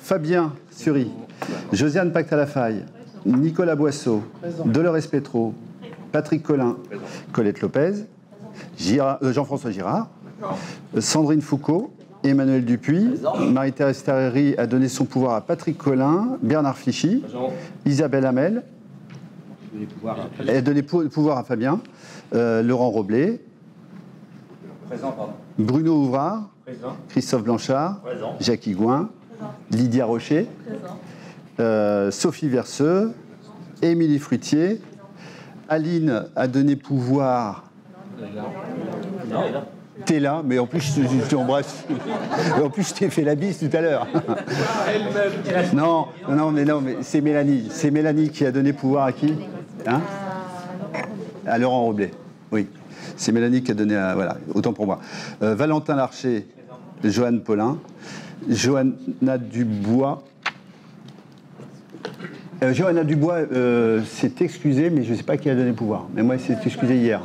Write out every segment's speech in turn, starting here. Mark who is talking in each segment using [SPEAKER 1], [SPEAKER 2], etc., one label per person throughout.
[SPEAKER 1] Fabien Sury, Josiane Pacta-Lafaille, Nicolas Boisseau, Dolores Petro, Patrick Collin, Colette Lopez, Jean-François Girard, Sandrine Foucault, Emmanuel Dupuis, Marie-Thérèse Tarreri a donné son pouvoir à Patrick Collin, Bernard Fichy, Isabelle Hamel, a donné le pouvoir à Fabien, Laurent Roblet, Bruno Ouvrard, Christophe Blanchard, Jacques Gouin, Lydia Rocher, Sophie Verseux, Émilie Fruitier, Aline a donné pouvoir. T'es là, mais en plus je t'embrasse. En plus je t'ai fait la bise tout à l'heure. Non, mais c'est Mélanie. C'est Mélanie qui a donné pouvoir à qui, hein? À Laurent Roblet. Oui, c'est Mélanie qui a donné à... Voilà, autant pour moi. Valentin Larcher, Joanne Paulin, Johanna Dubois. Johanna Dubois s'est excusée, mais je ne sais pas qui a donné pouvoir. Mais moi, elle s'est excusée hier.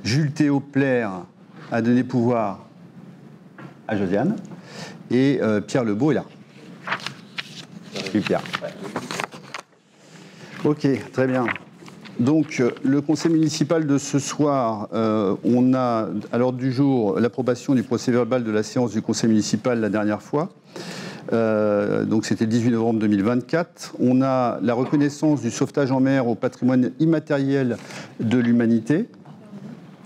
[SPEAKER 1] Jules Théo Plaire a donné pouvoir à Josiane. Et Pierre Lebeau est là. Salut Pierre. Ok, très bien. Donc, le conseil municipal de ce soir, on a à l'ordre du jour l'approbation du procès-verbal de la séance du conseil municipal la dernière fois. Donc c'était le 18 novembre 2024. On a la reconnaissance du sauvetage en mer au patrimoine immatériel de l'humanité.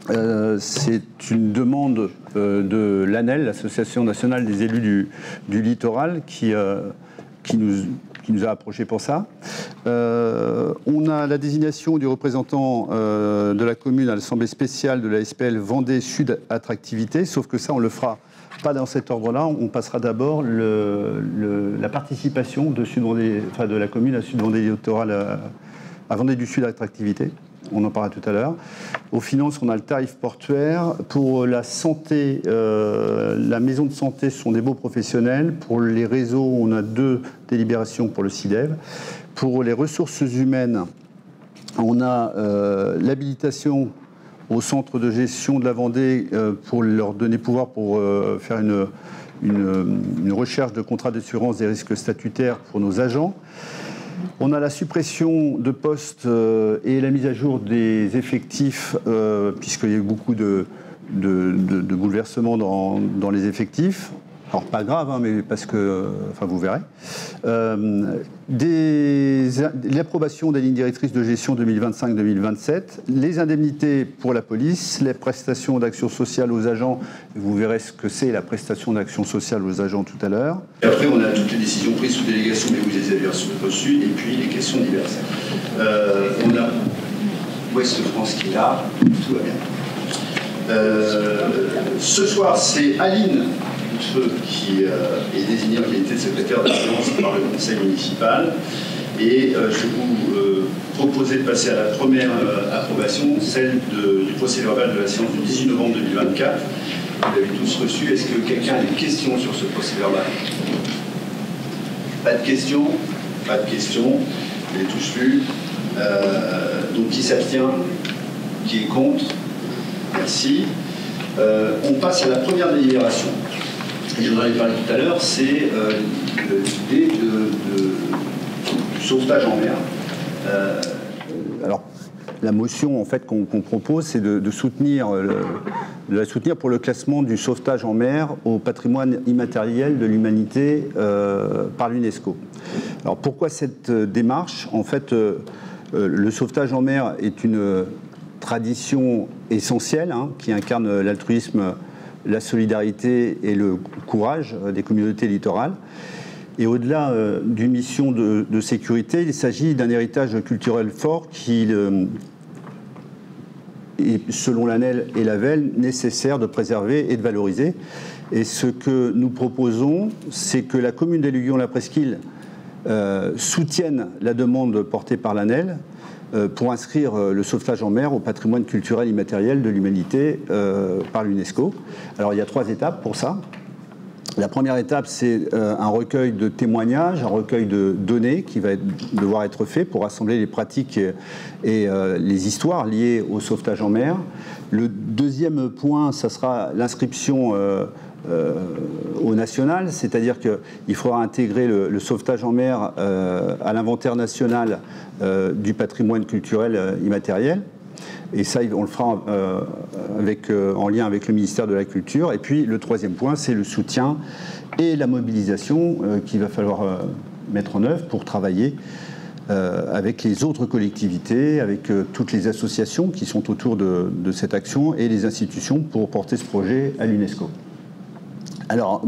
[SPEAKER 1] C'est une demande de l'ANEL, l'Association nationale des élus du littoral, qui nous a approchés pour ça. On a la désignation du représentant de la commune à l'Assemblée spéciale de la SPL Vendée Sud Attractivité, sauf que ça, on le fera pas dans cet ordre-là. On passera d'abord la participation de la commune à Sud Vendée Littoral, à Vendée du Sud Attractivité. On en parlera tout à l'heure. Aux finances, on a le tarif portuaire. Pour la santé, la maison de santé, ce sont des beaux professionnels. Pour les réseaux, on a 2 délibérations pour le CIDEV. Pour les ressources humaines, on a l'habilitation au centre de gestion de la Vendée pour leur donner pouvoir pour faire une recherche de contrat d'assurance des risques statutaires pour nos agents. On a la suppression de postes et la mise à jour des effectifs, puisqu'il y a eu beaucoup de bouleversements dans les effectifs. Alors pas grave, hein, mais parce que, enfin vous verrez. L'approbation des lignes directrices de gestion 2025-2027, les indemnités pour la police, les prestations d'action sociale aux agents. Vous verrez ce que c'est la prestation d'action sociale aux agents tout à l'heure.
[SPEAKER 2] Et après, on a toutes les décisions prises sous délégation, mais vous les avez reçues, et puis les questions diverses. On a Ouest France qui est là, tout va bien. Ce soir, c'est Aline qui est désignée en qualité de secrétaire de séance par le conseil municipal. Et je vous proposais de passer à la première approbation, celle du procès-verbal de la séance du 18 novembre 2024. Vous l'avez tous reçu. Est-ce que quelqu'un a des questions sur ce procès-verbal? Pas de questions? Pas de questions. Vous l'avez tous lu. Donc qui s'abstient? Qui est contre? Merci. On passe à la première délibération. Je vous en ai parlé tout à l'heure, c'est l'idée du sauvetage en mer.
[SPEAKER 1] Alors, la motion en fait, qu'on propose, c'est de la soutenir pour le classement du sauvetage en mer au patrimoine immatériel de l'humanité par l'UNESCO. Alors, pourquoi cette démarche? En fait, le sauvetage en mer est une tradition essentielle qui incarne l'altruisme, la solidarité et le courage des communautés littorales. Et au-delà d'une mission de sécurité, il s'agit d'un héritage culturel fort qui est, selon l'ANEL et l'AVEL, nécessaire de préserver et de valoriser. Et ce que nous proposons, c'est que la commune d'Aiguillon-la-Presqu'île soutienne la demande portée par l'ANEL pour inscrire le sauvetage en mer au patrimoine culturel immatériel de l'humanité par l'UNESCO. Alors il y a 3 étapes pour ça. La première étape, c'est un recueil de témoignages, un recueil de données qui va devoir être fait pour rassembler les pratiques et les histoires liées au sauvetage en mer. Le deuxième point, ça sera l'inscription au national, c'est-à-dire qu'il faudra intégrer le sauvetage en mer à l'inventaire national du patrimoine culturel immatériel. Et ça, on le fera en lien avec le ministère de la Culture. Et puis, le troisième point, c'est le soutien et la mobilisation qu'il va falloir mettre en œuvre pour travailler avec les autres collectivités, avec toutes les associations qui sont autour de cette action et les institutions pour porter ce projet à l'UNESCO. Alors,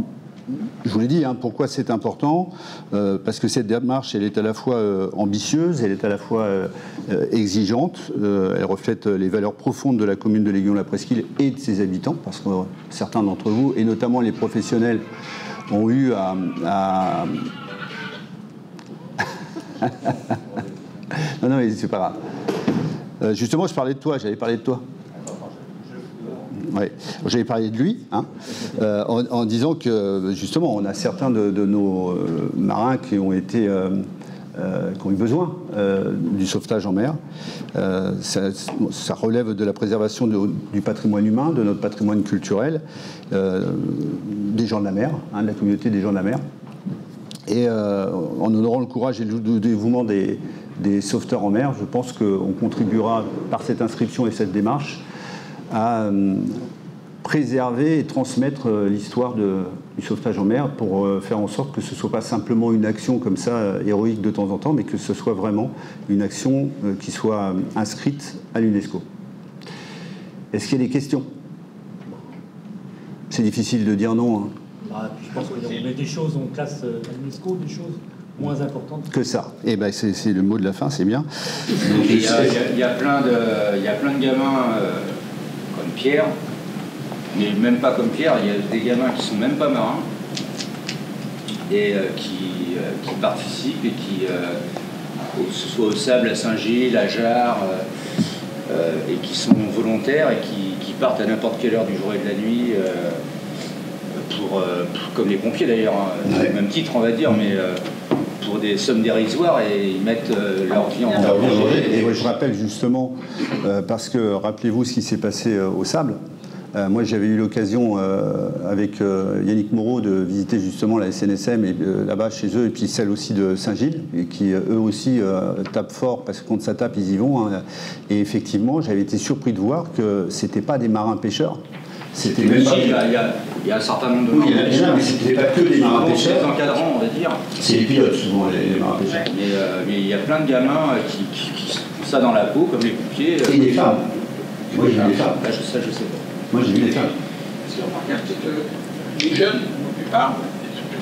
[SPEAKER 1] je vous l'ai dit, pourquoi c'est important, parce que cette démarche, elle est à la fois ambitieuse, elle est à la fois exigeante, elle reflète les valeurs profondes de la commune de L'Aiguillon-la-Presqu'île et de ses habitants, parce que certains d'entre vous, et notamment les professionnels, ont eu à... non, mais c'est pas grave. Justement, j'avais parlé de toi. Ouais. J'avais parlé de lui, en disant que justement, on a certains de nos marins qui ont eu besoin du sauvetage en mer. Ça relève de la préservation du patrimoine humain, de notre patrimoine culturel, des gens de la mer, de la communauté des gens de la mer. Et en honorant le courage et le dévouement des sauveteurs en mer, je pense qu'on contribuera par cette inscription et cette démarche à préserver et transmettre l'histoire du sauvetage en mer pour faire en sorte que ce ne soit pas simplement une action comme ça héroïque de temps en temps, mais que ce soit vraiment une action qui soit inscrite à l'UNESCO. Est-ce qu'il y a des questions? C'est difficile de dire non.
[SPEAKER 3] Je pense qu'on met des choses, on classe à l'UNESCO, des choses moins importantes
[SPEAKER 1] que ça. Et ben c'est le mot de la fin, c'est bien.
[SPEAKER 4] Il y a plein de gamins comme Pierre, mais même pas comme Pierre, il y a des gamins qui sont même pas marins et qui participent et qui, que ce soit au Sable, à Saint-Gilles, à Jarre, et qui sont volontaires et qui partent à n'importe quelle heure du jour et de la nuit, comme les pompiers d'ailleurs, au même titre on va dire, mais pour des sommes dérisoires, et ils mettent leur vie en danger.
[SPEAKER 1] Et je rappelle justement, parce que rappelez-vous ce qui s'est passé au Sable. Moi, j'avais eu l'occasion avec Yannick Moreau de visiter justement la SNSM là-bas chez eux, et puis celle aussi de Saint-Gilles, et qui eux aussi tapent fort, parce que quand ça tape, ils y vont. Et effectivement, j'avais été surpris de voir que c'était pas des marins pêcheurs.
[SPEAKER 4] C'était même pas... Il y a un certain nombre de marins pêcheurs,
[SPEAKER 1] mais c'était pas que des marins pêcheurs.
[SPEAKER 4] C'est encadrants, on va dire.
[SPEAKER 1] C'est les pilotes souvent, les marins pêcheurs.
[SPEAKER 4] Mais il y a plein de gamins qui font ça dans la peau, comme les pompiers.
[SPEAKER 1] Et des femmes. Moi, j'ai vu des femmes.
[SPEAKER 4] Là, ça, je sais pas.
[SPEAKER 1] Moi, j'ai vu des femmes.
[SPEAKER 5] Ce qu'on remarque, c'est que les jeunes, pour la plupart,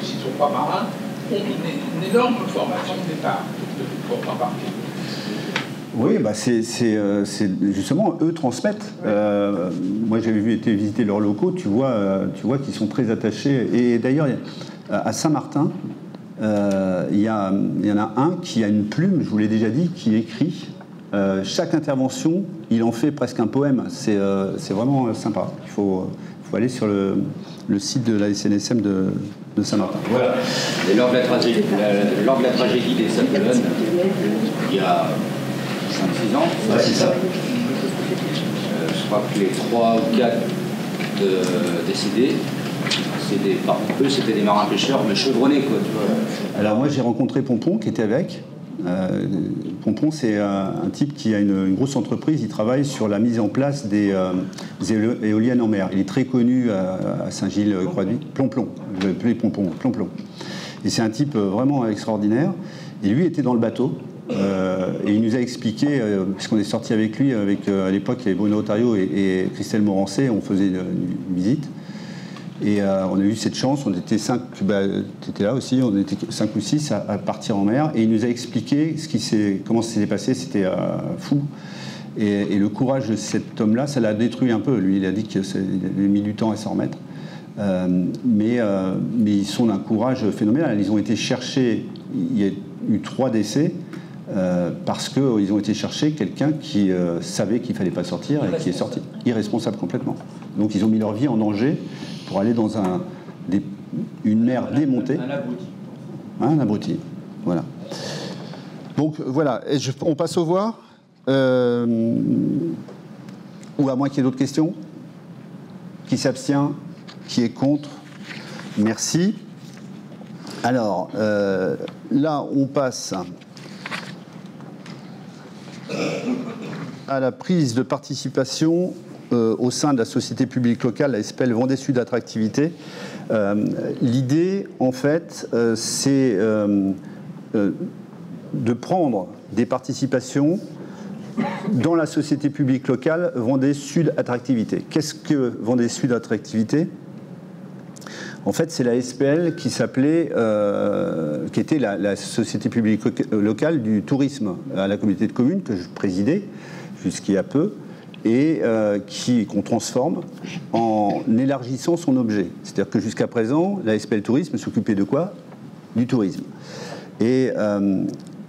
[SPEAKER 5] s'ils ne sont pas marins, ont une énorme formation de départ pour embarquer.
[SPEAKER 1] Oui, bah c'est justement, eux transmettent. Moi, j'avais été visiter leurs locaux, tu vois qu'ils sont très attachés. Et d'ailleurs, à Saint-Martin, il y en a un qui a une plume, je vous l'ai déjà dit, qui écrit. Chaque intervention, il en fait presque un poème. C'est vraiment sympa. Il faut aller sur le site de la SNSM de Saint-Martin.
[SPEAKER 4] Voilà. Et lors de la tragédie des Sables-d'Olonne, il y a 5-6 ans,
[SPEAKER 1] c'est ça.
[SPEAKER 4] Je crois que les 3 ou 4 décédés, c'était des marins pêcheurs, mais chevronnés, quoi. Tu vois.
[SPEAKER 1] Alors moi, j'ai rencontré Pompon, qui était avec. Pompon, c'est un type qui a une grosse entreprise. Il travaille sur la mise en place des éoliennes en mer. Il est très connu à Saint-Gilles-Croix-de-Vie. Plomplon. Je vais appeler Pompon. Plomplon. Et c'est un type vraiment extraordinaire. Et lui était dans le bateau. Et il nous a expliqué, puisqu'on est sorti avec lui, à l'époque, il y avait Bruno Otario et Christelle Morancé, on faisait une visite. Et on a eu cette chance, on était 5, tu étais là aussi, on était 5 ou 6 à partir en mer. Et il nous a expliqué comment ça s'est passé, c'était fou. Et le courage de cet homme-là, ça l'a détruit un peu. Lui, il a dit qu'il avait mis du temps à s'en remettre. Mais ils sont d'un courage phénoménal. Ils ont été chercher, il y a eu 3 décès, parce qu'ils ont été chercher quelqu'un qui savait qu'il ne fallait pas sortir et qui est sorti. Irresponsable complètement. Donc ils ont mis leur vie en danger pour aller dans une mer démontée.
[SPEAKER 4] Un abruti.
[SPEAKER 1] Un abruti, voilà. Donc voilà, on passe au voir. Ou à moins qu'il y ait d'autres questions. Qui s'abstient? Qui est contre? Merci. Alors, là, on passe à la prise de participation au sein de la société publique locale, la SPL Vendée Sud Attractivité. L'idée, en fait, c'est de prendre des participations dans la société publique locale Vendée Sud Attractivité. Qu'est-ce que Vendée Sud Attractivité ? En fait, c'est la SPL qui s'appelait, qui était la société publique locale du tourisme à la communauté de communes que je présidais jusqu'il y a peu, et qu'on transforme en élargissant son objet. C'est-à-dire que jusqu'à présent, la SPL Tourisme s'occupait de quoi ? Du tourisme. Et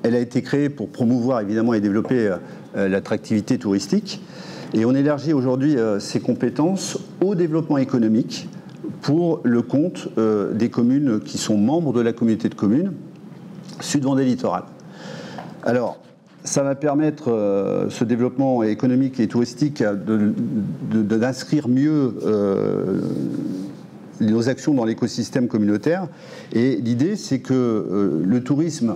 [SPEAKER 1] elle a été créée pour promouvoir évidemment et développer l'attractivité touristique. Et on élargit aujourd'hui ses compétences au développement économique pour le compte des communes qui sont membres de la communauté de communes Sud-Vendée Littoral. Alors, ça va permettre ce développement économique et touristique d'inscrire mieux nos actions dans l'écosystème communautaire. Et l'idée, c'est que le tourisme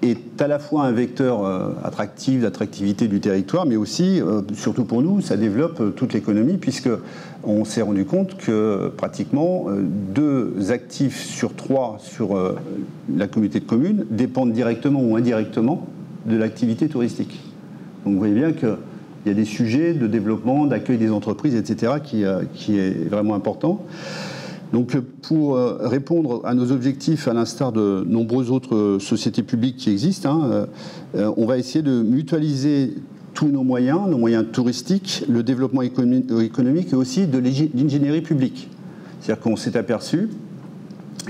[SPEAKER 1] est à la fois un vecteur attractif, d'attractivité du territoire, mais aussi, surtout pour nous, ça développe toute l'économie, puisqu'on s'est rendu compte que pratiquement 2 actifs sur 3 sur la communauté de communes dépendent directement ou indirectement de l'activité touristique. Donc vous voyez bien qu'il y a des sujets de développement, d'accueil des entreprises, etc., qui est vraiment important. Donc pour répondre à nos objectifs, à l'instar de nombreuses autres sociétés publiques qui existent, on va essayer de mutualiser tous nos moyens touristiques, le développement économique et aussi de l'ingénierie publique. C'est-à-dire qu'on s'est aperçu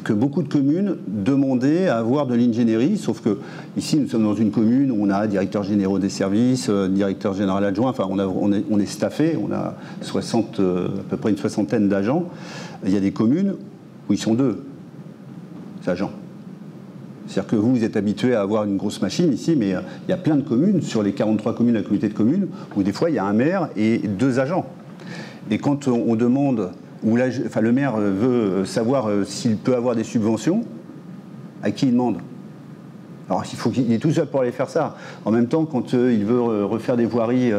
[SPEAKER 1] que beaucoup de communes demandaient à avoir de l'ingénierie, sauf que ici nous sommes dans une commune où on a directeur généraux des services, directeur général adjoint, enfin on est staffé, on a à peu près une soixantaine d'agents. Il y a des communes où ils sont 2 agents. C'est-à-dire que vous êtes habitué à avoir une grosse machine ici, mais il y a plein de communes, sur les 43 communes de la communauté de communes, où des fois il y a un maire et 2 agents. Et quand on demande, le maire veut savoir s'il peut avoir des subventions, à qui il demande ? Alors il faut qu'il est tout seul pour aller faire ça. En même temps, quand il veut refaire des voiries,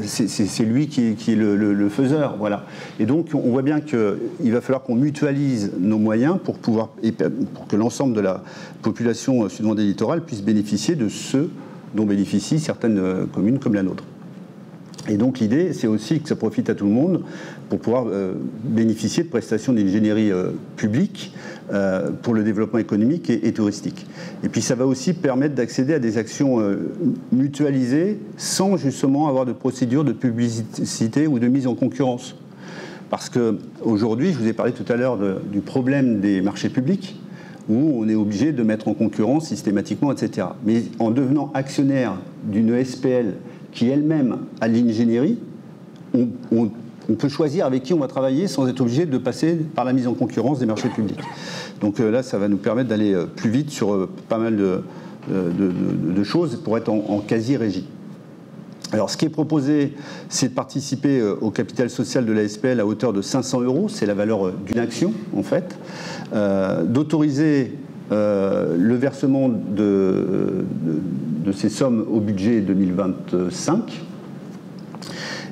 [SPEAKER 1] c'est lui qui est le faiseur. Voilà. Et donc on voit bien qu'il va falloir qu'on mutualise nos moyens pour que l'ensemble de la population Sud-Vendée littorale puisse bénéficier de ceux dont bénéficient certaines communes comme la nôtre. Et donc l'idée, c'est aussi que ça profite à tout le monde pour pouvoir bénéficier de prestations d'ingénierie publique pour le développement économique et touristique. Et puis ça va aussi permettre d'accéder à des actions mutualisées sans justement avoir de procédure de publicité ou de mise en concurrence. Parce qu'aujourd'hui, je vous ai parlé tout à l'heure du problème des marchés publics, où on est obligé de mettre en concurrence systématiquement, etc. Mais en devenant actionnaire d'une SPL qui elle-même a l'ingénierie, on peut choisir avec qui on va travailler sans être obligé de passer par la mise en concurrence des marchés publics. Donc là, ça va nous permettre d'aller plus vite sur pas mal de choses pour être en quasi-régie. Alors, ce qui est proposé, c'est de participer au capital social de la SPL à hauteur de 500 €, c'est la valeur d'une action, en fait, d'autoriser le versement de ces sommes au budget 2025,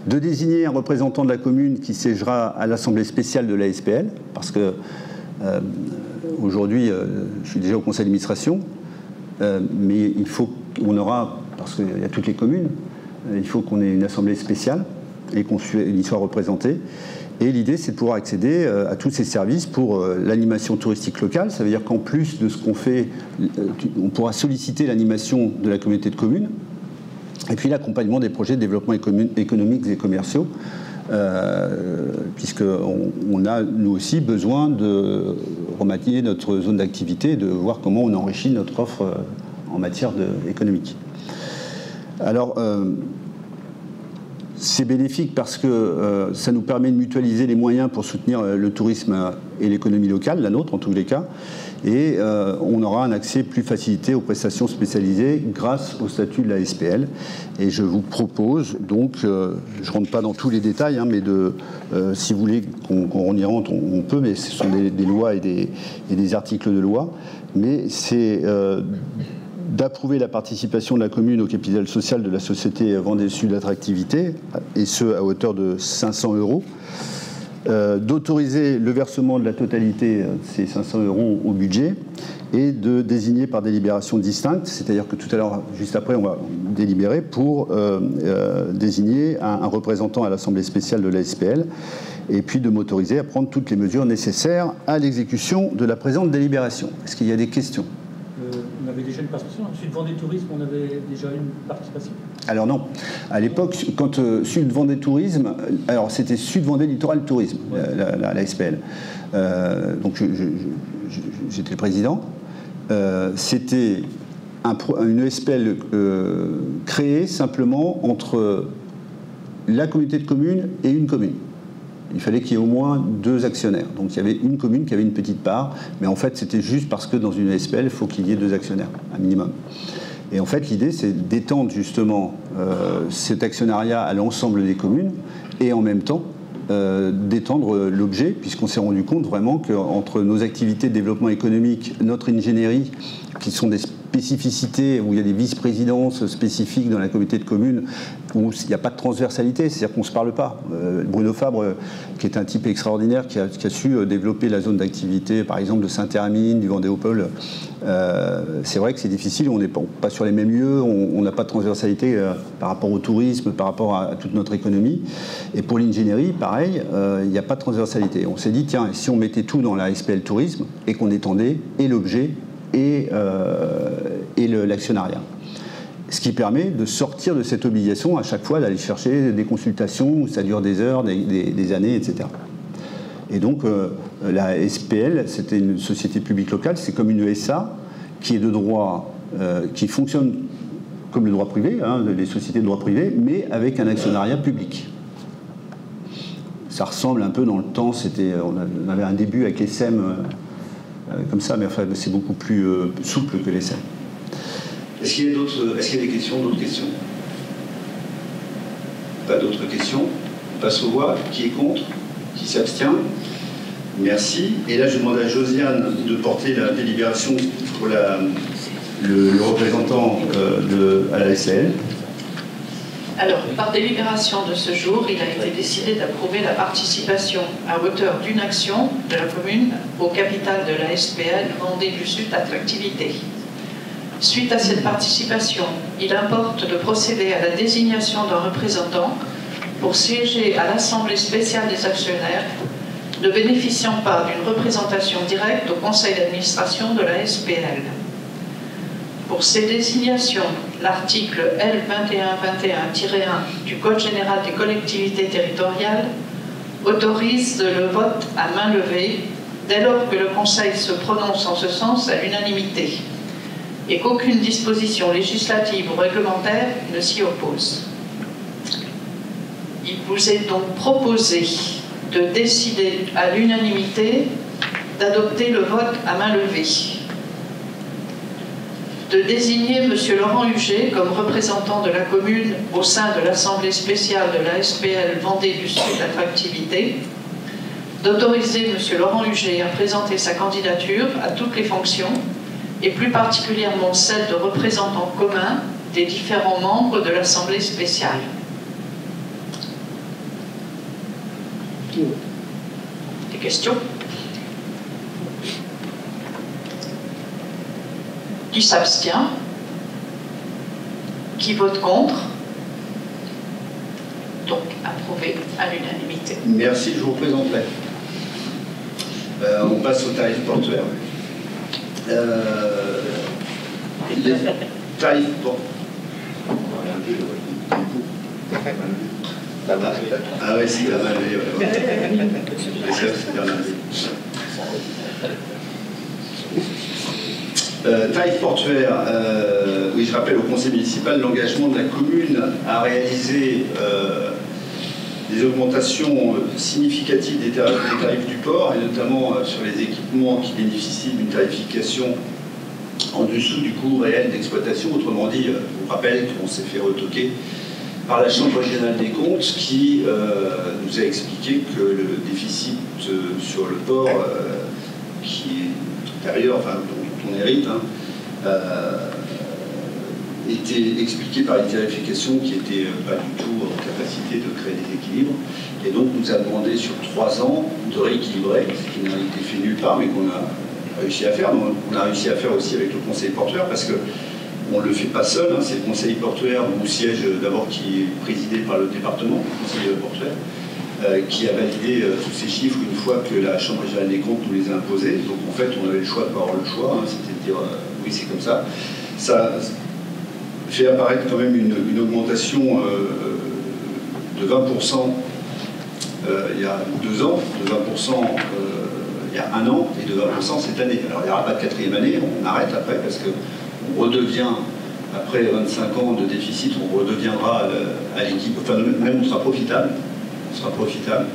[SPEAKER 1] de désigner un représentant de la commune qui siégera à l'assemblée spéciale de la SPL, parce que aujourd'hui, je suis déjà au conseil d'administration, mais il faut qu'on aura, parce qu'il y a toutes les communes, il faut qu'on ait une assemblée spéciale et qu'on y soit représenté. Et l'idée, c'est de pouvoir accéder à tous ces services pour l'animation touristique locale. Ça veut dire qu'en plus de ce qu'on fait, on pourra solliciter l'animation de la communauté de communes, et puis l'accompagnement des projets de développement économiques et commerciaux, puisqu'on a, nous aussi, besoin de remanier notre zone d'activité, de voir comment on enrichit notre offre en matière économique. Alors, c'est bénéfique parce que ça nous permet de mutualiser les moyens pour soutenir le tourisme et l'économie locale, la nôtre en tous les cas, et on aura un accès plus facilité aux prestations spécialisées grâce au statut de la SPL. Et je vous propose donc, je ne rentre pas dans tous les détails, hein, mais si vous voulez qu'on y rentre, on peut, mais ce sont des lois et des articles de loi, mais c'est d'approuver la participation de la commune au capital social de la société Vendée Sud Attractivité, et ce à hauteur de 500 €, d'autoriser le versement de la totalité de ces 500 € au budget et de désigner par délibération distincte, c'est-à-dire que tout à l'heure, juste après, on va délibérer pour désigner un représentant à l'Assemblée spéciale de la SPL, et puis de m'autoriser à prendre toutes les mesures nécessaires à l'exécution de la présente délibération. Est-ce qu'il y a des questions ?
[SPEAKER 3] On avait déjà une participation. Sud Vendée Tourisme, on avait déjà une participation. Alors
[SPEAKER 1] non. À l'époque, quand Sud Vendée Tourisme, alors c'était Sud Vendée Littoral Tourisme, ouais. la SPL. Donc j'étais le président. C'était une SPL créée simplement entre la communauté de communes et une commune. Il fallait qu'il y ait au moins 2 actionnaires. Donc il y avait une commune qui avait une petite part, mais en fait c'était juste parce que dans une SPL, il faut qu'il y ait 2 actionnaires, un minimum. Et en fait l'idée c'est d'étendre justement cet actionnariat à l'ensemble des communes et en même temps d'étendre l'objet, puisqu'on s'est rendu compte vraiment qu'entre nos activités de développement économique, notre ingénierie, qui sont des spécificités, où il y a des vice-présidences spécifiques dans la communauté de communes, où il n'y a pas de transversalité, c'est-à-dire qu'on ne se parle pas. Bruno Fabre, qui est un type extraordinaire, qui a su développer la zone d'activité, par exemple, de Saint-Hermine, du Vendéopole, c'est vrai que c'est difficile, on n'est pas sur les mêmes lieux, on n'a pas de transversalité par rapport au tourisme, par rapport à toute notre économie. Et pour l'ingénierie, pareil, il n'y a pas de transversalité. On s'est dit, tiens, si on mettait tout dans la SPL Tourisme, et qu'on étendait et l'objet et l'actionnariat. Ce qui permet de sortir de cette obligation à chaque fois d'aller chercher des consultations où ça dure des heures, des années, etc. Et donc la SPL, c'était une société publique locale, c'est comme une SA qui est de droit, qui fonctionne comme le droit privé, hein, les sociétés de droit privé, mais avec un actionnariat public. Ça ressemble un peu dans le temps, on avait un début avec l'ESSEM comme ça, mais enfin, c'est beaucoup plus souple que l'ESSEM.
[SPEAKER 2] Est-ce qu'il y a des questions, d'autres questions? Pas d'autres questions? On passe aux voix. Qui est contre? Qui s'abstient? Merci. Et là, je demande à Josiane de porter la délibération pour le représentant à la SAL.
[SPEAKER 6] Alors, par délibération de ce jour, il a été décidé d'approuver la participation à hauteur d'une action de la commune au capital de la SPL Vendée du Sud Attractivité. Suite à cette participation, il importe de procéder à la désignation d'un représentant pour siéger à l'Assemblée spéciale des actionnaires, ne bénéficiant pas d'une représentation directe au conseil d'administration de la SPL. Pour ces désignations, l'article L2121-1 du Code général des collectivités territoriales autorise le vote à main levée dès lors que le Conseil se prononce en ce sens à l'unanimité et qu'aucune disposition législative ou réglementaire ne s'y oppose. Il vous est donc proposé de décider à l'unanimité d'adopter le vote à main levée, de désigner M. Laurent Huget comme représentant de la commune au sein de l'Assemblée spéciale de la SPL Vendée du Sud Attractivité, d'autoriser M. Laurent Huget à présenter sa candidature à toutes les fonctions, et plus particulièrement celle de représentant commun des différents membres de l'Assemblée spéciale. Des questions? Qui s'abstient? Qui vote contre? Donc approuvé à l'unanimité.
[SPEAKER 2] Merci, je vous représenterai. On passe au tarif portuaire. Les tarifs Ah ouais, c'est la mal levé. Tarif portuaire, oui, je rappelle au conseil municipal l'engagement de la commune à réaliser des augmentations significatives des tarifs du port, et notamment sur les équipements qui bénéficient d'une tarification en dessous du coût réel d'exploitation. Autrement dit, je vous rappelle qu'on s'est fait retoquer par la Chambre régionale des comptes qui nous a expliqué que le déficit sur le port, qui est supérieur, enfin, dont on hérite, était expliqué par une tarification qui n'était pas du tout en capacité de créer des équilibres, et donc nous a demandé sur 3 ans de rééquilibrer, ce qui n'a été fait nulle part, mais qu'on a réussi à faire. On a réussi à faire aussi avec le conseil portuaire, parce que on ne le fait pas seul, c'est le conseil portuaire où siège d'abord, qui est présidé par le département, le conseil portuaire, qui a validé tous ces chiffres une fois que la Chambre régionale des comptes nous les a imposés. Donc en fait, on avait le choix de pas avoir le choix, c'était de dire oui, c'est comme ça. Ça fait apparaître quand même une augmentation de 20% il y a 2 ans, de 20% il y a 1 an, et de 20% cette année. Alors il n'y aura pas de 4e année, on arrête après, parce qu'on redevient, après 25 ans de déficit, on redeviendra à l'équipe, enfin même on sera profitable. On sera profitable.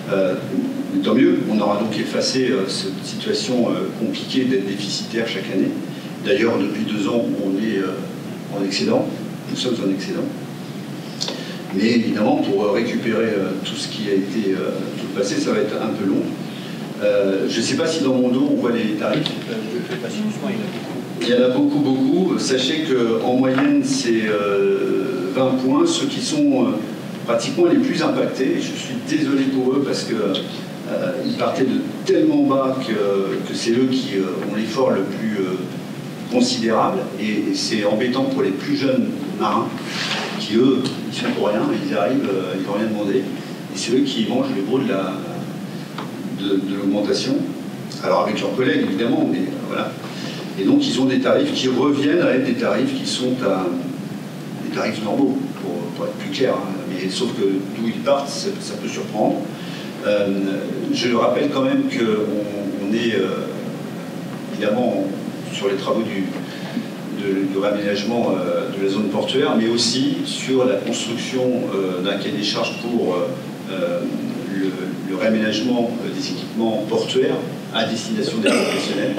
[SPEAKER 2] Mais tant mieux, on aura donc effacé cette situation compliquée d'être déficitaire chaque année. D'ailleurs, depuis 2 ans, on est en excédent, nous sommes en excédent. Mais évidemment, pour récupérer tout ce qui a été tout le passé, ça va être un peu long. Je ne sais pas si dans mon dos, on voit les tarifs. Il y en a beaucoup, beaucoup. Sachez qu'en moyenne, c'est 20 points. Ceux qui sont pratiquement les plus impactés, et je suis désolé pour eux parce qu'ils partaient de tellement bas que c'est eux qui ont l'effort le plus considérable, et c'est embêtant pour les plus jeunes marins qui, eux, ils sont pour rien, ils arrivent, ils n'ont rien demandé, et c'est eux qui mangent le gros de l'augmentation, alors avec leurs collègues évidemment, mais voilà. Et donc ils ont des tarifs qui reviennent à être des tarifs qui sont à des tarifs normaux, pour être plus clair, mais sauf que d'où ils partent, ça peut surprendre. Je rappelle quand même qu'on est évidemment sur les travaux du réaménagement de la zone portuaire, mais aussi sur la construction d'un cahier des charges pour le réaménagement des équipements portuaires à destination des professionnels.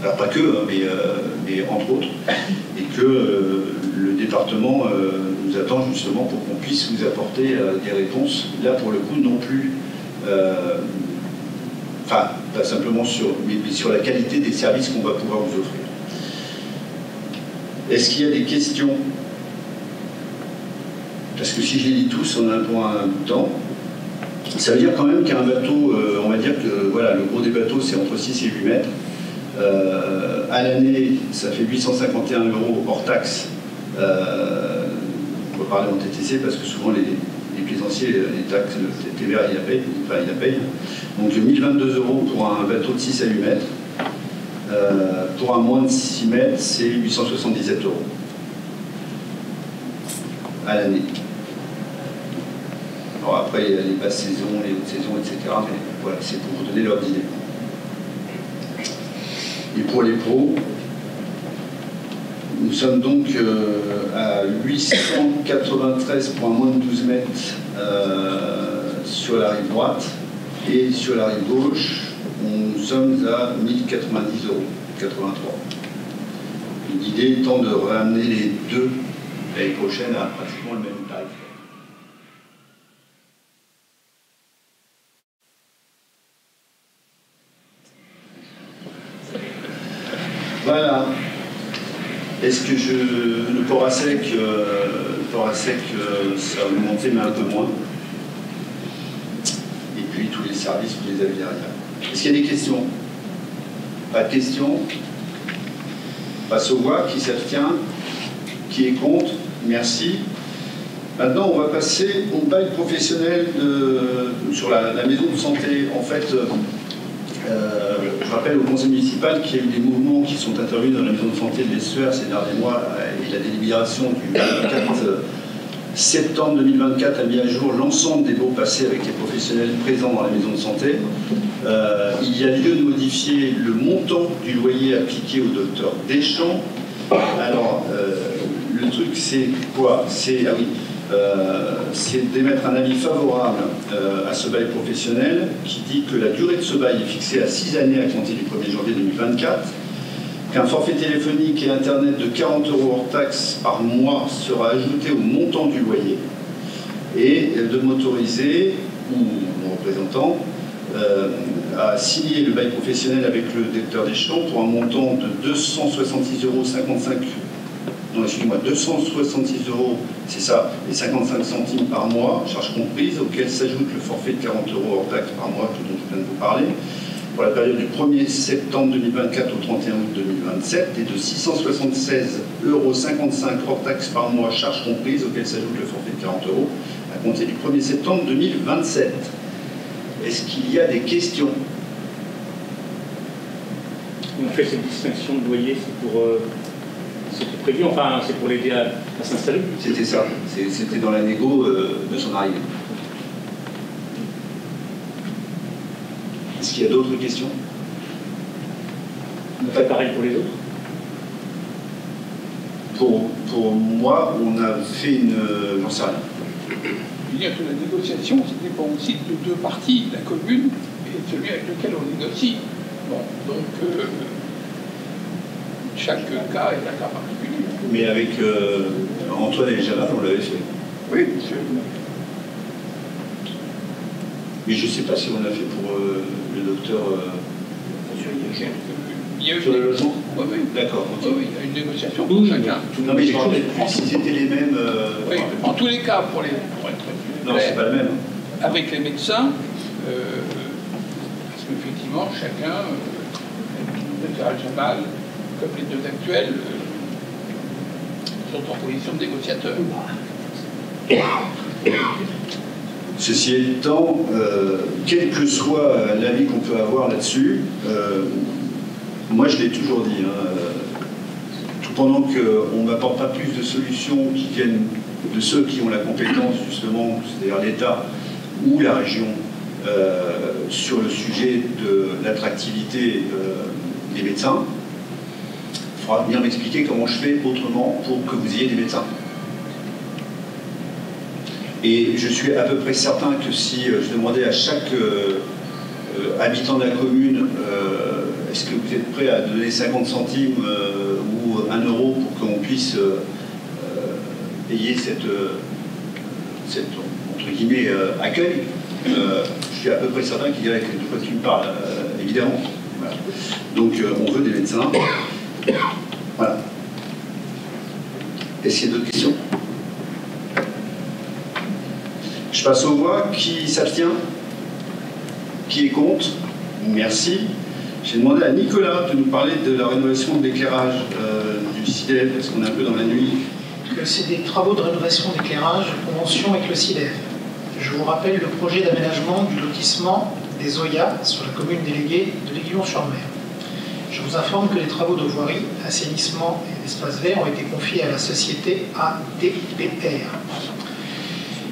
[SPEAKER 2] Alors pas que, mais entre autres, et que le département nous attend justement pour qu'on puisse vous apporter des réponses. Là, pour le coup, non plus, enfin, pas simplement mais sur la qualité des services qu'on va pouvoir vous offrir. Est-ce qu'il y a des questions? Parce que si je les lis tous, on a pour un bout de temps. Ça veut dire quand même qu'un bateau, on va dire que voilà, le gros des bateaux, c'est entre 6 et 8 mètres. À l'année, ça fait 851 € hors taxe. On va parler en TTC parce que souvent les plaisanciers, les taxes, le TVA, ils la payent. Donc 1022 € pour un bateau de 6 à 8 mètres. Pour un moins de 6 mètres, c'est 877 € à l'année. Alors après, il y a les basses saisons, les hautes saisons, etc. Mais voilà, c'est pour vous donner l'ordre d'idée. Et pour les pros, nous sommes donc à 893 pour un moins de 12 mètres sur la rive droite, et sur la rive gauche, nous sommes à 1090 €, 83. L'idée étant de ramener les deux l'année prochaine à pratiquement le même tarif. Voilà. Est-ce que le port à sec, ça a augmenté, mais un peu moins. Et puis tous les services, vous les avez derrière. Est-ce qu'il y a des questions? Pas de questions? Passe aux voix. Qui s'abstient? Qui est contre? Merci. Maintenant, on va passer au bail professionnel sur la maison de santé. En fait, je rappelle au conseil municipal qu'il y a eu des mouvements qui sont intervenus dans la maison de santé de l'Essuaire ces derniers mois, et la délibération du 24 septembre 2024 a mis à jour l'ensemble des baux passés avec les professionnels présents dans la maison de santé. Il y a lieu de modifier le montant du loyer appliqué au docteur Deschamps. Alors, le truc, c'est quoi? Ah oui, c'est d'émettre un avis favorable à ce bail professionnel qui dit que la durée de ce bail est fixée à 6 années à compter du 1er janvier 2024, qu'un forfait téléphonique et Internet de 40 € hors taxe par mois sera ajouté au montant du loyer, et de m'autoriser, ou mon représentant, à signer le bail professionnel avec le directeur des champs pour un montant de 266,55 €. Non, excusez-moi, 266 €, c'est ça, et 55 centimes par mois, charges comprises, auquel s'ajoute le forfait de 40 € hors taxe par mois dont je viens de vous parler, pour la période du 1er septembre 2024 au 31 août 2027, et de 676,55 € hors taxe par mois, charges comprises, auquel s'ajoute le forfait de 40 € à compter du 1er septembre 2027. Est-ce qu'il y a des questions?
[SPEAKER 3] On fait cette distinction de loyer, c'est pour... C'était prévu, enfin, c'est pour l'aider à s'installer.
[SPEAKER 2] C'était ça, c'était dans la négo de son arrivée. Est-ce qu'il y a d'autres questions?
[SPEAKER 3] On fait pareil pour les autres.
[SPEAKER 2] Pour moi, on a fait une... j'en sais rien.
[SPEAKER 5] Je veux dire que la négociation, ça dépend aussi de deux parties, la commune et celui avec lequel on négocie. Bon, donc chaque cas est un cas particulier.
[SPEAKER 2] Mais avec Antoine et Jamal, on l'avait fait.
[SPEAKER 5] Oui, monsieur.
[SPEAKER 2] Mais je ne sais pas si on l'a fait pour le docteur...
[SPEAKER 5] Il y a eu
[SPEAKER 2] sur le logement.
[SPEAKER 5] Oui, oui.
[SPEAKER 2] D'accord, ok.
[SPEAKER 5] Oui, il y a une négociation pour chacun.
[SPEAKER 2] Non, mais je ne me rappelle plus si c'était les mêmes...
[SPEAKER 5] Oui, en tous les cas, pour être
[SPEAKER 2] non, c'est pas le même.
[SPEAKER 5] avec les médecins, parce qu'effectivement, chacun, le docteur Al-Jamal, comme les deux actuels, sont en position de négociateur.
[SPEAKER 2] Ceci étant, quel que soit l'avis qu'on peut avoir là-dessus, moi je l'ai toujours dit, tout pendant qu'on ne m'apporte pas plus de solutions qui viennent de ceux qui ont la compétence justement, c'est-à-dire l'État ou la région, sur le sujet de l'attractivité des médecins, il faudra venir m'expliquer comment je fais autrement pour que vous ayez des médecins. Et je suis à peu près certain que si je demandais à chaque habitant de la commune est-ce que vous êtes prêt à donner 50 centimes ou 1 € pour qu'on puisse payer cette entre guillemets accueil, je suis à peu près certain qu'il dirait de quoi tu me parles, évidemment. Voilà. Donc on veut des médecins. Voilà. Est-ce qu'il y a d'autres questions? Je passe aux voix. Qui s'abstient? Qui est contre? Merci. J'ai demandé à Nicolas de nous parler de la rénovation de l'éclairage du CIDEF, parce qu'on est un peu dans la nuit.
[SPEAKER 7] C'est des travaux de rénovation d'éclairage en convention avec le CIDEF. Je vous rappelle le projet d'aménagement du lotissement des Oyas sur la commune déléguée de l'Aiguillon-sur-Mer. Je vous informe que les travaux de voirie, assainissement et d'espace vert ont été confiés à la société ADPR.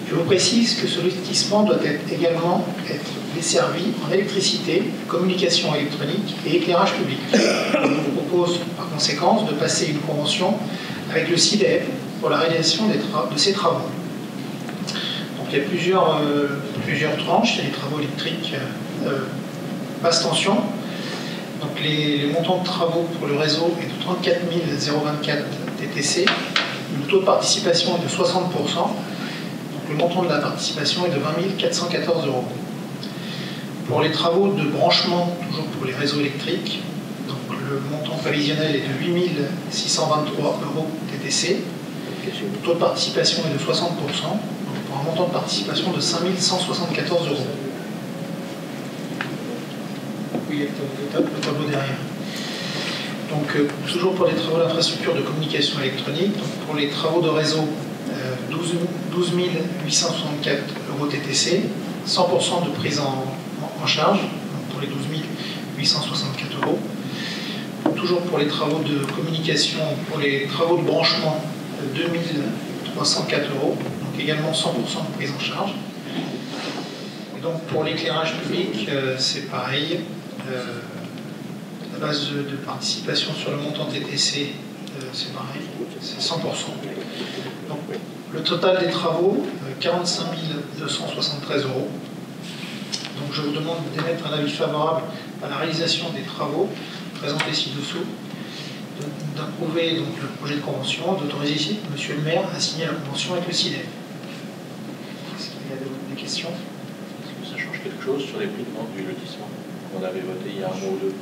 [SPEAKER 7] Je vous précise que ce lotissement doit également être desservi en électricité, communication électronique et éclairage public. Je vous propose par conséquent de passer une convention avec le CIDEF pour la réalisation de ces travaux. Donc, il y a plusieurs tranches. Il y a les travaux électriques basse tension. Donc, les montants de travaux pour le réseau est de 34 024 TTC. Le taux de participation est de 60%. Le montant de la participation est de 20 414 €. Pour les travaux de branchement, toujours pour les réseaux électriques, donc le montant prévisionnel est de 8 623 € TTC. Le taux de participation est de 60%, donc pour un montant de participation de 5 174 €. Oui, le tableau derrière. Donc, toujours pour les travaux d'infrastructure de communication électronique, donc pour les travaux de réseau, 12 864 € TTC, 100% de prise en charge, donc pour les 12 864 €. Toujours pour les travaux de communication, pour les travaux de branchement, 2 304 €, donc également 100% de prise en charge. Et donc pour l'éclairage public, c'est pareil. La base de participation sur le montant TTC c'est pareil, c'est 100%. Donc, le total des travaux, 45 273 €. Donc je vous demande d'émettre un avis favorable à la réalisation des travaux présentés ci-dessous, d'approuver donc le projet de convention, d'autoriser Monsieur le maire à signer la convention avec le CIDEF. Est-ce qu'il y a des questions?
[SPEAKER 8] Est-ce que ça change quelque chose sur les prix de vente du lotissement qu'on avait voté il y a un mois ou deux?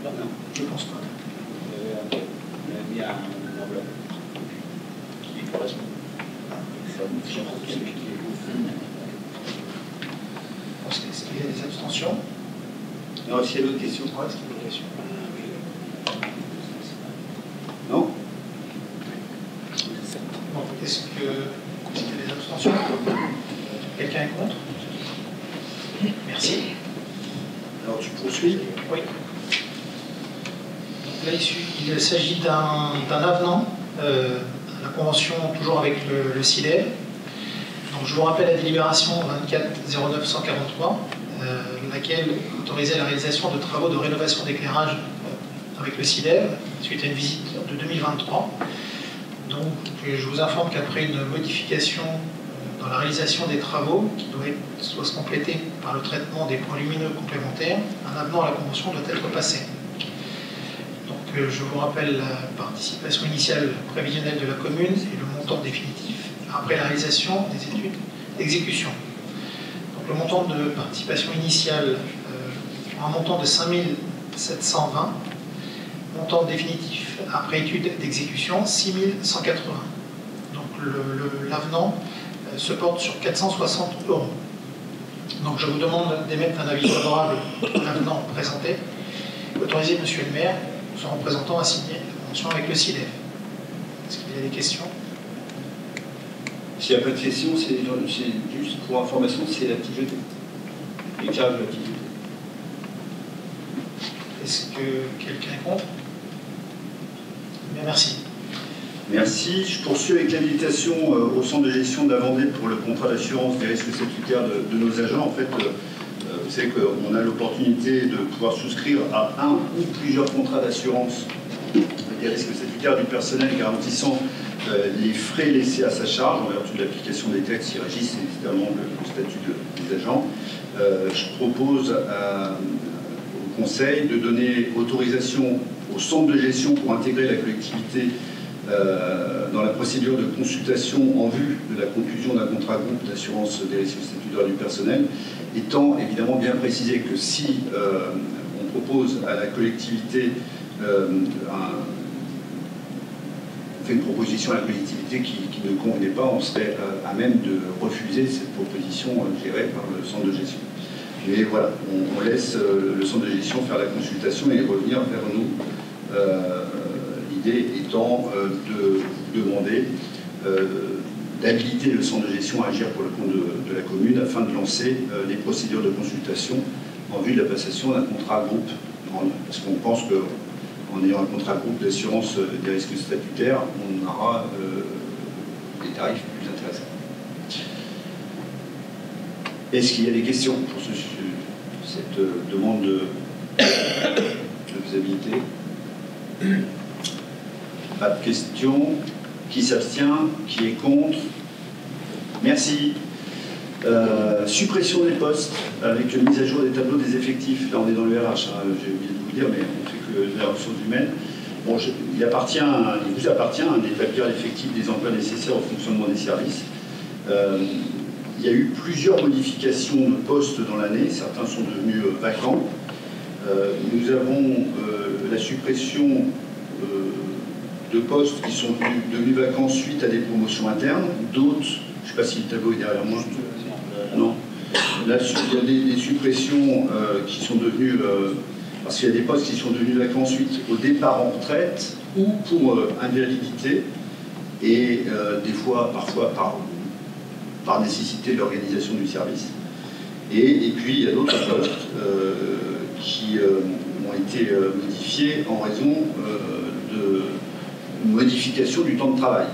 [SPEAKER 7] Non, je pense pas.
[SPEAKER 8] On a mis une enveloppe qui correspond.
[SPEAKER 7] Est-ce qu'il y a des abstentions?
[SPEAKER 2] Non, s'il y a d'autres questions.
[SPEAKER 7] Ouais, est-ce qu'il y a des questions?
[SPEAKER 2] Non?
[SPEAKER 7] Bon, est-ce qu'il y a des abstentions? Quelqu'un est contre? Merci.
[SPEAKER 2] Alors tu poursuis?
[SPEAKER 7] Oui. Donc là, il s'agit d'un avenant à la convention, toujours avec le CIDEF. Donc, je vous rappelle la délibération 24-09-143, laquelle autorisait la réalisation de travaux de rénovation d'éclairage avec le CIDEF, suite à une visite de 2023. Donc, je vous informe qu'après une modification dans la réalisation des travaux, qui doit se compléter par le traitement des points lumineux complémentaires, un avenant à la convention doit être passé. Donc, je vous rappelle la participation initiale prévisionnelle de la commune et le montant définitif après la réalisation des études d'exécution. Donc, le montant de participation initiale, un montant de 5 720, montant définitif après étude d'exécution 6 180. Donc l'avenant se porte sur 460 €. Donc je vous demande d'émettre un avis favorable à l'avenant présenté. Autorisez Monsieur le maire, son représentant, à signer la convention avec le CIDEF. Est-ce qu'il y a des questions?
[SPEAKER 2] S'il n'y a pas de questions, c'est juste pour information, c'est l'activité. L'éclairage de l'activité.
[SPEAKER 7] Est-ce que quelqu'un est contre? Bien, merci.
[SPEAKER 2] Merci. Je poursuis avec l'habilitation au centre de gestion de la Vendée pour le contrat d'assurance des risques statutaires de nos agents. En fait, vous savez qu'on a l'opportunité de pouvoir souscrire à un ou plusieurs contrats d'assurance des risques statutaires du personnel garantissant les frais laissés à sa charge en vertu de l'application des textes qui régissent évidemment le statut des agents. Je propose au Conseil de donner autorisation au centre de gestion pour intégrer la collectivité dans la procédure de consultation en vue de la conclusion d'un contrat groupe d'assurance des risques statutaires du personnel, étant évidemment bien précisé que si on propose à la collectivité on fait une proposition à la collectivité qui ne convenait pas, on serait à même de refuser cette proposition gérée par le centre de gestion. Mais voilà, on laisse le centre de gestion faire la consultation et revenir vers nous. L'idée étant de vous demander d'habiliter le centre de gestion à agir pour le compte de la commune afin de lancer les procédures de consultation en vue de la passation d'un contrat groupe. Parce qu'on pense qu'en ayant un contrat groupe d'assurance des risques statutaires, on aura des tarifs plus intéressants. Est-ce qu'il y a des questions pour cette demande de faisabilité? Pas de questions. Qui s'abstient? Qui est contre? Merci. Suppression des postes avec mise à jour des tableaux des effectifs. Là, on est dans le RH, hein, j'ai oublié de vous dire, mais on fait que de la ressource humaine. Bon, il vous appartient d'établir l'effectif des emplois nécessaires au fonctionnement des services. Il y a eu plusieurs modifications de postes dans l'année. Certains sont devenus vacants. Nous avons la suppression de postes qui sont devenus vacants suite à des promotions internes. D'autres, je ne sais pas si le tableau est derrière moi. Non. Là, il y a des suppressions qui sont devenues... parce qu'il y a des postes qui sont devenus vacants suite au départ en retraite ou pour invalidité et des fois, parfois, par nécessité de l'organisation du service. Et puis, il y a d'autres postes qui ont été modifiés en raison de modification du temps de travail.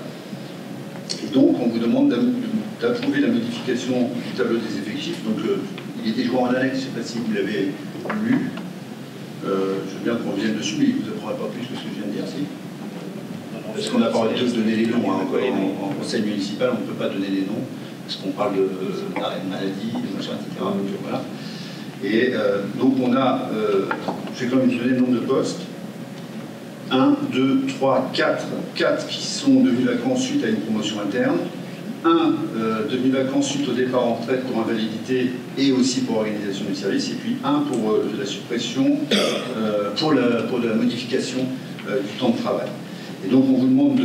[SPEAKER 2] Et donc, on vous demande d'approuver la modification du tableau des effectifs. Donc, il était joint en annexe, je ne sais pas si vous l'avez lu. Je veux bien qu'on revienne dessus, mais il ne vous apprendra pas plus que ce que je viens de dire. Si. parce qu'on n'a pas envie de donner les noms, hein, en conseil municipal, on ne peut pas donner les noms, parce qu'on parle d'arrêt de maladie, de machin, etc. Donc, voilà. Et donc on a, je vais quand même donner le nombre de postes. 1, 2, 3, 4 qui sont devenus vacants suite à une promotion interne, 1 devenu vacant suite au départ en retraite pour invalidité et aussi pour organisation du service, et puis 1 pour la suppression, pour la modification du temps de travail. Et donc on vous demande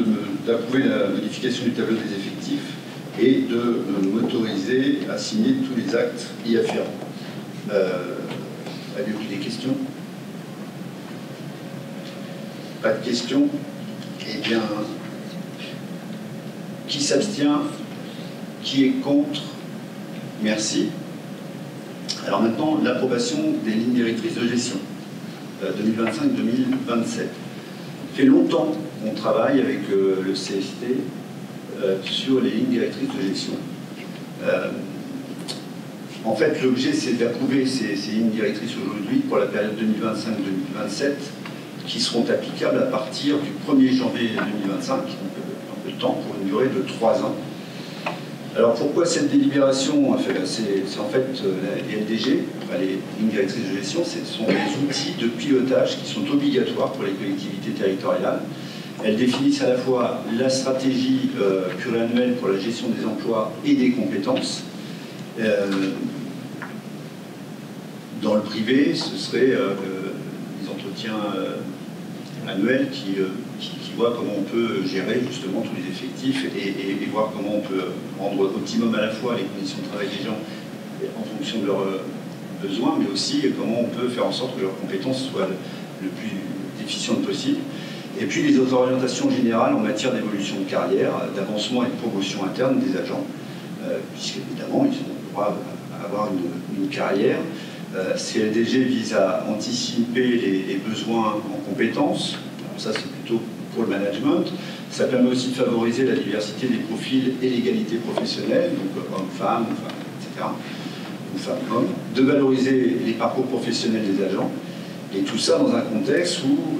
[SPEAKER 2] d'approuver la modification du tableau des effectifs et de m'autoriser à signer tous les actes y afférents. Avez-vous des questions? Pas de questions? Eh bien, qui s'abstient? Qui est contre? Merci. Alors maintenant, l'approbation des lignes directrices de gestion 2025-2027. Ça fait longtemps qu'on travaille avec le CST sur les lignes directrices de gestion. En fait, l'objet, c'est d'approuver ces lignes directrices aujourd'hui pour la période 2025-2027 qui seront applicables à partir du 1er janvier 2025, donc un peu de temps pour une durée de 3 ans. Alors pourquoi cette délibération? C'est en fait les LDG, enfin les lignes directrices de gestion, ce sont des outils de pilotage qui sont obligatoires pour les collectivités territoriales. Elles définissent à la fois la stratégie pluriannuelle pour la gestion des emplois et des compétences. Dans le privé, ce serait des entretiens annuels qui voient comment on peut gérer justement tous les effectifs et voir comment on peut rendre optimum à la fois les conditions de travail des gens en fonction de leurs besoins, mais aussi comment on peut faire en sorte que leurs compétences soient le plus efficientes possible. Et puis les autres orientations générales en matière d'évolution de carrière, d'avancement et de promotion interne des agents, puisqu'évidemment ils ont le droit à avoir une carrière. CLDG vise à anticiper les besoins en compétences. Alors ça, c'est plutôt pour le management. Ça permet aussi de favoriser la diversité des profils et l'égalité professionnelle, donc hommes-femmes, etc., ou femmes-hommes, de valoriser les parcours professionnels des agents. Et tout ça dans un contexte où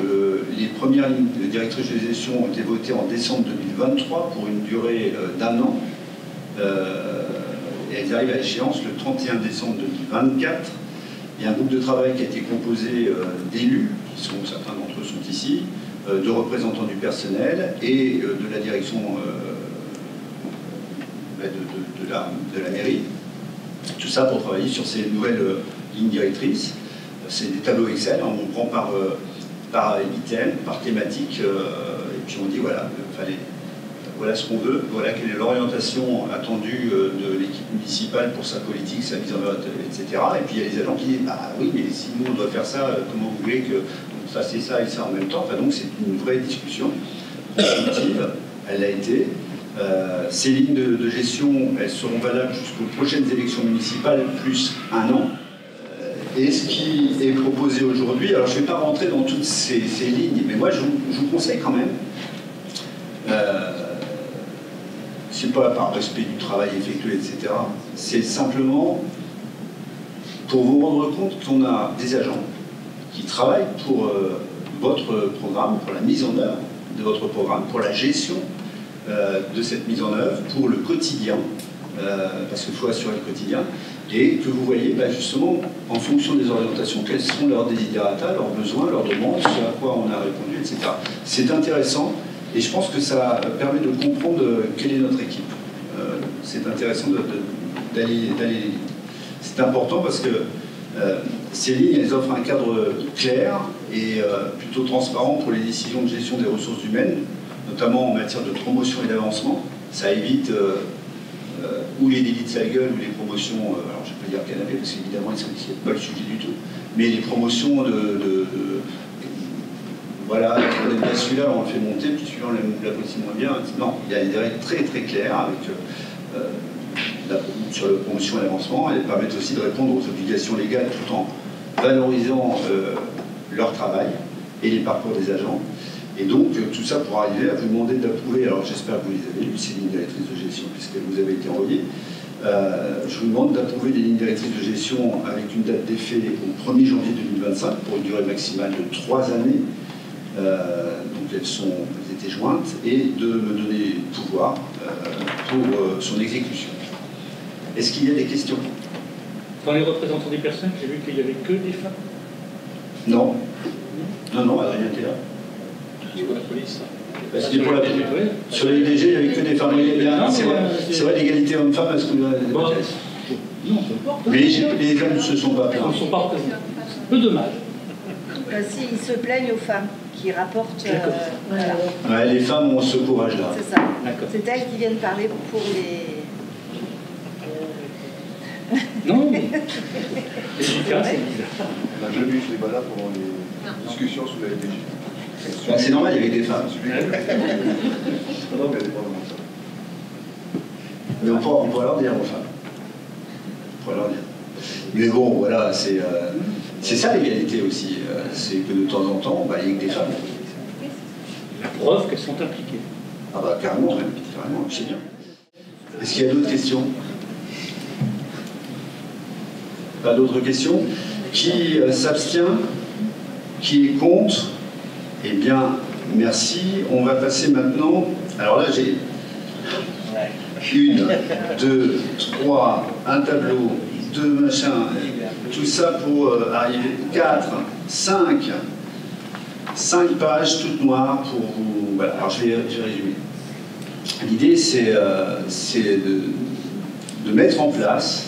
[SPEAKER 2] les premières lignes directrices de gestion ont été votées en décembre 2023 pour une durée d'1 an. Et elles arrivent à échéance le 31 décembre 2024. Il y a un groupe de travail qui a été composé d'élus, certains d'entre eux sont ici, de représentants du personnel et de la direction de la mairie. Tout ça pour travailler sur ces nouvelles lignes directrices. C'est des tableaux Excel, hein, on prend par item, par thématique, et puis on dit voilà, voilà ce qu'on veut, voilà quelle est l'orientation attendue de l'équipe municipale pour sa politique, sa mise en œuvre, etc. Et puis il y a les agents qui disent bah oui, mais si nous on doit faire ça, comment vous voulez que on fasse ça et ça en même temps? Enfin, donc c'est une vraie discussion constructive, elle a été. Ces lignes de gestion, elles seront valables jusqu'aux prochaines élections municipales, plus 1 an. Et ce qui est proposé aujourd'hui, alors je ne vais pas rentrer dans toutes ces lignes, mais moi je vous conseille quand même, c'est pas par respect du travail effectué, etc., c'est simplement pour vous rendre compte qu'on a des agents qui travaillent pour votre programme, pour la mise en œuvre de votre programme, pour la gestion de cette mise en œuvre, pour le quotidien, parce qu'il faut assurer le quotidien, et que vous voyez justement, en fonction des orientations, quels sont leurs desiderata, leurs besoins, leurs demandes, ce à quoi on a répondu, etc. C'est intéressant, et je pense que ça permet de comprendre quelle est notre équipe. C'est intéressant d'aller... C'est important parce que ces lignes, elles offrent un cadre clair et plutôt transparent pour les décisions de gestion des ressources humaines, notamment en matière de promotion et d'avancement. Ça évite ou les délits de sa gueule ou les promotions, alors je ne vais pas dire canapé parce qu'évidemment ce n'est pas le sujet du tout, mais les promotions voilà, on aime bien celui-là, on le fait monter, puis celui-là on l'apprécie moins bien. Non, il y a des règles très très claires avec, sur la promotion et l'avancement. Elles permettent aussi de répondre aux obligations légales tout en valorisant leur travail et les parcours des agents. Et donc, tout ça pour arriver à vous demander d'approuver, alors j'espère que vous les avez lues, ces lignes directrices de gestion, puisqu'elles vous avaient été envoyées. Je vous demande d'approuver les lignes directrices de gestion avec une date d'effet au 1er janvier 2025 pour une durée maximale de 3 années. Donc elles étaient été jointe et de me donner pouvoir pour son exécution. Est-ce qu'il y a des questions?
[SPEAKER 3] Dans les représentants des personnes, j'ai vu qu'il n'y avait que des femmes.
[SPEAKER 2] Non. Non, Adrien était là.
[SPEAKER 8] C'est pour la police.
[SPEAKER 2] C'était pour la police. Sur les DG, il n'y avait que des femmes. C'est vrai, l'égalité homme-femme, parce que... Mais les hommes ne se sont pas plaints.
[SPEAKER 3] Ils ne sont pas représentés. Peu dommage.
[SPEAKER 9] Si, ils se plaignent aux femmes qui rapportent... voilà.
[SPEAKER 2] Ouais, les femmes ont ce courage-là.
[SPEAKER 9] C'est ça. C'est elles qui viennent parler pour les...
[SPEAKER 3] Non, mais... C'est bizarre.
[SPEAKER 10] On n'a jamais eu ce débat-là pendant les discussions sur la LDG.
[SPEAKER 2] C'est normal, il y avait des femmes.
[SPEAKER 10] Non, mais il y a des problèmes comme ça.
[SPEAKER 2] Mais on pourra leur dire aux femmes. On pourra leur dire. Mais bon, voilà, c'est ça l'égalité aussi. C'est que de temps en temps, il n'y a que des femmes.
[SPEAKER 3] La preuve qu'elles sont impliquées.
[SPEAKER 2] Ah bah carrément, c'est bien. Est-ce qu'il y a d'autres questions? Pas d'autres questions? Qui s'abstient? Qui est contre? Eh bien, merci. On va passer maintenant... Alors là, j'ai 1, 2, 3, un tableau, 2 machins, tout ça pour arriver 4, 5 pages toutes noires pour vous... Voilà, alors je vais résumer. L'idée, c'est de mettre en place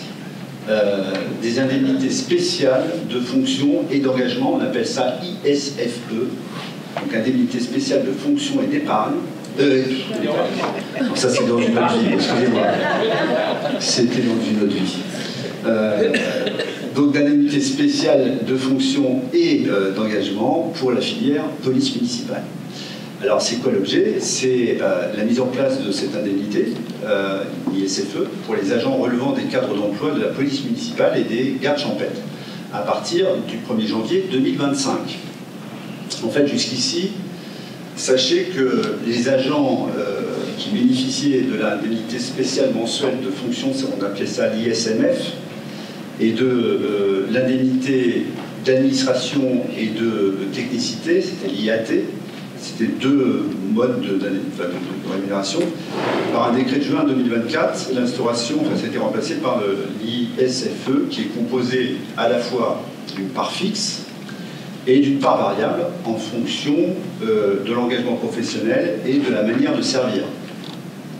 [SPEAKER 2] des indemnités spéciales de fonction et d'engagement. On appelle ça ISFE, donc indemnité spéciale de fonction et d'épargne. Ça, c'est dans une autre vie, excusez-moi. C'était dans une autre vie. Donc d'indemnité spéciale de fonction et d'engagement pour la filière police municipale. Alors c'est quoi l'objet? C'est la mise en place de cette indemnité ISFE pour les agents relevant des cadres d'emploi de la police municipale et des gardes champêtres à partir du 1er janvier 2025. En fait, jusqu'ici, sachez que les agents qui bénéficiaient de l'indemnité spéciale mensuelle de fonction, on appelait ça l'ISMF, et de l'indemnité d'administration et de technicité, c'était l'IAT. C'était 2 modes de rémunération. Par un décret de juin 2024, l'instauration, ça a été remplacé par l'ISFE, qui est composé à la fois d'une part fixe et d'une part variable en fonction de l'engagement professionnel et de la manière de servir.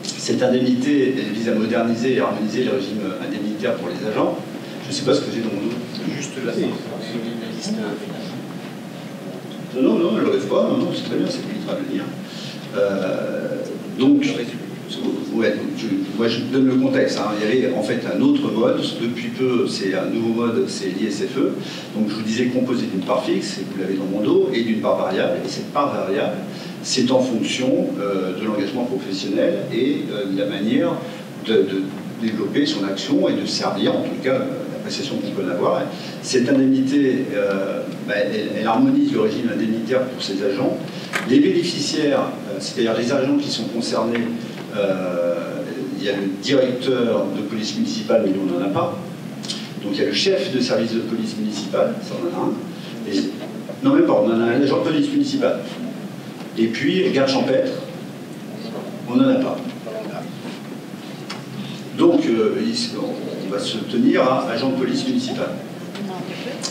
[SPEAKER 2] Cette indemnité elle vise à moderniser et harmoniser le régime indemnitaire pour les agents. Je ne sais pas ce que j'ai dans mon dos.
[SPEAKER 8] Juste la liste.
[SPEAKER 2] Non, ne le rêve pas, non, c'est très bien, c'est lui qui va le dire. Donc, moi je donne le contexte. Hein. Il y avait en fait un autre mode, depuis peu c'est un nouveau mode, c'est l'ISFE. Donc je vous disais composé d'une part fixe, et vous l'avez dans mon dos, et d'une part variable. Et cette part variable, c'est en fonction de l'engagement professionnel et de la manière de développer son action et de servir, en tout cas, l'appréciation qu'on peut en avoir. Cette indemnité, elle harmonise le régime indemnitaire pour ces agents. Les bénéficiaires, c'est-à-dire les agents qui sont concernés, il y a le directeur de police municipale, mais nous on n'en a pas. Donc il y a le chef de service de police municipale, ça on en a un. Et, non même pas, on en a un agent de police municipale. Et puis garde champêtre, on n'en a pas. Donc on va se tenir à agent de police municipale.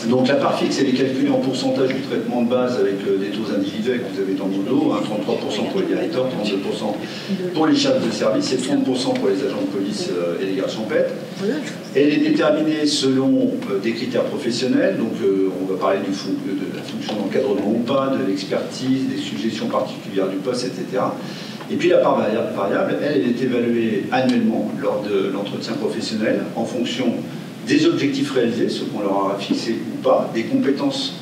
[SPEAKER 2] Donc la part fixe, elle est calculée en pourcentage du traitement de base avec des taux individuels que vous avez dans mon dos, hein, 33% pour les directeurs, 32% pour les chefs de service et 30% pour les agents de police et les gardes champêtres. Elle est déterminée selon des critères professionnels, donc on va parler de la fonction d'encadrement ou pas, de l'expertise, des suggestions particulières du poste, etc. Et puis la part variable, elle est évaluée annuellement lors de l'entretien professionnel en fonction des objectifs réalisés, ceux qu'on leur a fixés ou pas, des compétences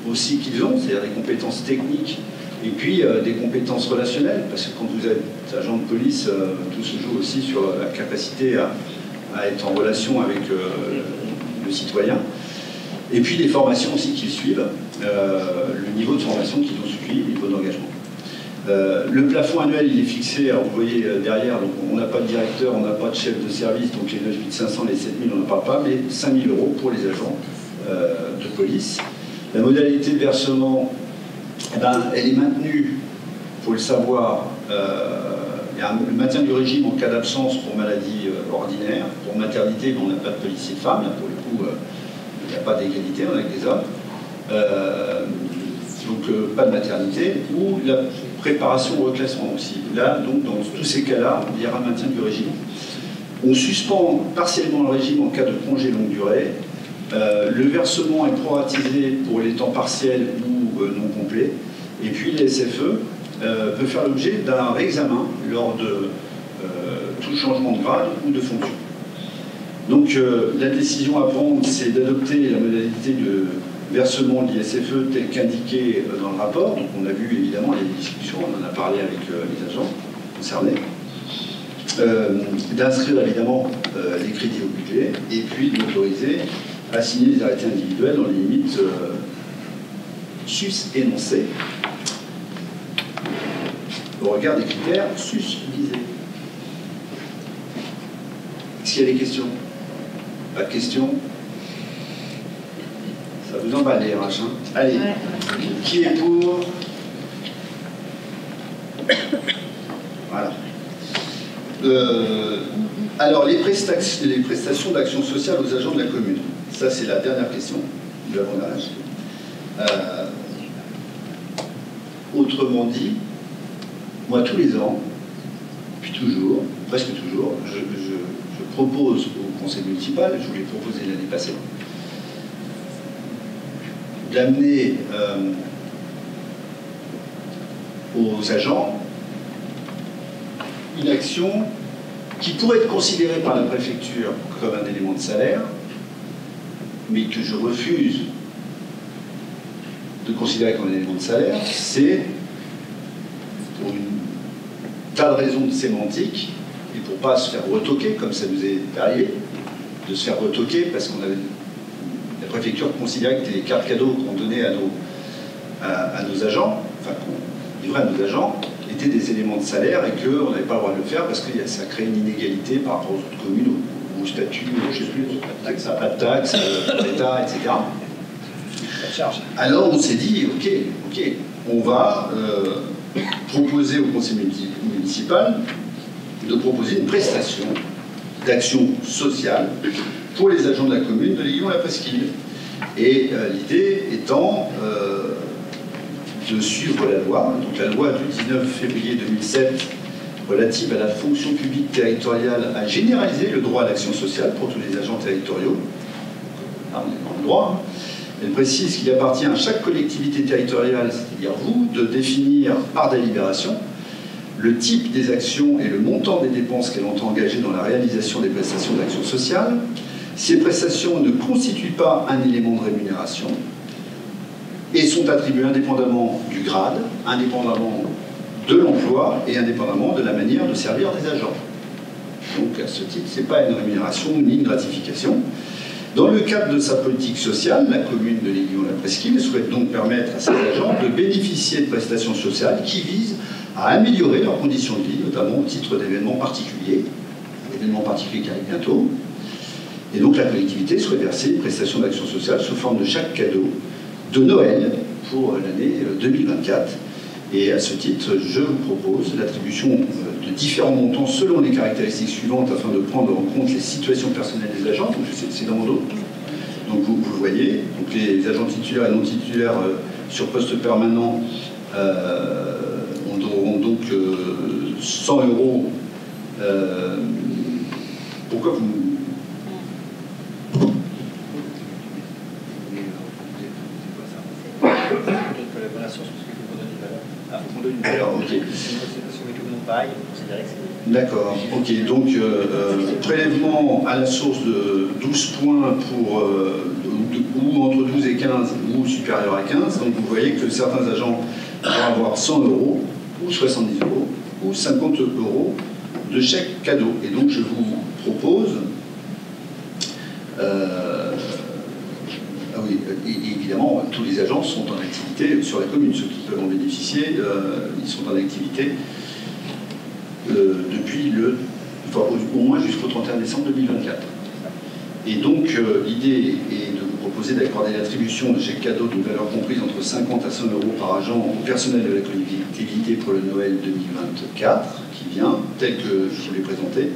[SPEAKER 2] aussi qu'ils ont, c'est-à-dire des compétences techniques, et puis des compétences relationnelles, parce que quand vous êtes agent de police, tout se joue aussi sur la capacité à être en relation avec le citoyen. Et puis des formations aussi qu'ils suivent, le niveau de formation qu'ils ont suivi, le niveau d'engagement. Le plafond annuel, il est fixé, alors vous voyez derrière, donc on n'a pas de directeur, on n'a pas de chef de service, donc les 9500, les 7000, on n'en parle pas, mais 5000 € pour les agents de police. La modalité de versement, elle est maintenue faut le savoir, il y a le maintien du régime en cas d'absence pour maladie ordinaire. Pour maternité, on n'a pas de policier de femmes. Là, pour le coup, il n'y a pas d'égalité, on a que des hommes. Donc, pas de maternité. Ou la préparation au reclassement aussi. Là, donc, dans tous ces cas-là, il y aura un maintien du régime. On suspend partiellement le régime en cas de congé longue durée. Le versement est proratisé pour les temps partiels ou non complets. Et puis, les SFE peut faire l'objet d'un réexamen lors de tout changement de grade ou de fonction. Donc la décision à prendre, c'est d'adopter la modalité de versement de l'ISFE tel qu'indiqué dans le rapport. Donc on a vu évidemment les discussions, on en a parlé avec les agents concernés. D'inscrire évidemment les crédits au budget et puis d'autoriser à signer les arrêtés individuels dans les limites sus-énoncées au regard des critères sus-visés. Est-ce qu'il y a des questions? Pas de questions? Ça vous emballe les RH, hein? Allez, ouais. Qui est pour? Voilà. Alors, les prestations d'action sociale aux agents de la commune. Ça, c'est la dernière question de l'abondage. Autrement dit, moi, tous les ans, puis toujours, presque toujours, je propose au conseil municipal, je vous l'ai proposé l'année passée, d'amener aux agents une action qui pourrait être considérée par la préfecture comme un élément de salaire, mais que je refuse de considérer comme un élément de salaire. C'est pour un tas de raisons de sémantique et pour ne pas se faire retoquer, comme ça nous est arrivé, de se faire retoquer parce qu'on avait la préfecture considérait que les cartes cadeaux qu'on donnait à nos agents, enfin qu'on livrait à nos agents, étaient des éléments de salaire et qu'on n'avait pas le droit de le faire parce que ça crée une inégalité par rapport aux autres communes, au statut, je ne sais plus, pas de taxes, l'État, etc. Alors on s'est dit, ok, on va proposer au conseil municipal de proposer une prestation d'action sociale pour les agents de la commune de l'Aiguillon-la-Presqu'île. Et l'idée étant de suivre la loi, donc la loi du 19 février 2007 relative à la fonction publique territoriale a généralisé le droit à l'action sociale pour tous les agents territoriaux. Là, on est dans le droit. Elle précise qu'il appartient à chaque collectivité territoriale, c'est-à-dire vous, de définir par délibération le type des actions et le montant des dépenses qu'elle entend engager dans la réalisation des prestations d'action sociale. Ces prestations ne constituent pas un élément de rémunération et sont attribuées indépendamment du grade, indépendamment de l'emploi et indépendamment de la manière de servir des agents. Donc à ce titre, ce n'est pas une rémunération ni une gratification. Dans le cadre de sa politique sociale, la commune de l'Aiguillon-la-Presqu'île souhaite donc permettre à ses agents de bénéficier de prestations sociales qui visent à améliorer leurs conditions de vie, notamment au titre d'événements particuliers, un événement particulier qui arrive bientôt. Et donc la collectivité souhaite verser une prestation d'action sociale sous forme de chèque cadeau de Noël pour l'année 2024. Et à ce titre, je vous propose l'attribution de différents montants selon les caractéristiques suivantes afin de prendre en compte les situations personnelles des agents. Donc c'est dans mon dos. Donc vous le voyez. Donc les agents titulaires et non titulaires sur poste permanent auront donc 100 €. Pourquoi vous... Alors, ok. D'accord, ok. Donc, prélèvement à la source de 12 points pour, ou entre 12 et 15 ou supérieur à 15. Donc, vous voyez que certains agents vont avoir 100 € ou 70 € ou 50 € de chèque cadeau. Et donc, je vous propose... oui, évidemment, tous les agents sont en activité sur la commune. Ceux qui peuvent en bénéficier, ils sont en activité depuis au moins jusqu'au 31 décembre 2024. Et donc, l'idée est de vous proposé d'accorder l'attribution de chèques cadeaux d'une valeur comprise entre 50 à 100 euros par agent au personnel de la collectivité pour le Noël 2024, qui vient, tel que je vous l'ai présenté,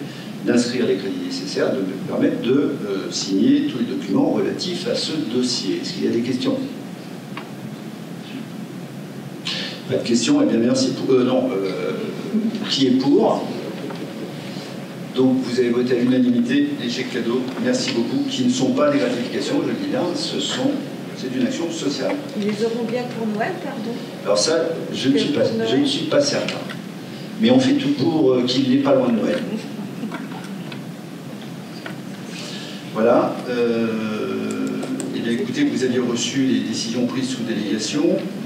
[SPEAKER 2] d'inscrire les crédits nécessaires, de me permettre de signer tous les documents relatifs à ce dossier. Est-ce qu'il y a des questions? Pas de questions? Eh bien, merci pour... qui est pour? Donc, vous avez voté à l'unanimité les chèques cadeaux, merci beaucoup, qui ne sont pas des gratifications, je le dis là, c'est une action sociale.
[SPEAKER 9] Ils les auront bien pour Noël, pardon?
[SPEAKER 2] Alors ça, je ne suis pas certain. Mais on fait tout pour qu'il n'est pas loin de Noël. Voilà. Et bien, écoutez, vous aviez reçu les décisions prises sous délégation,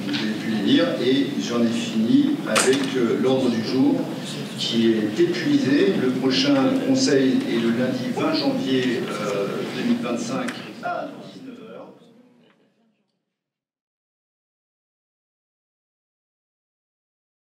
[SPEAKER 2] vous avez pu les lire, et j'en ai fini avec l'ordre du jour qui est épuisé. Le prochain conseil est le lundi 20 janvier 2025 à 19h.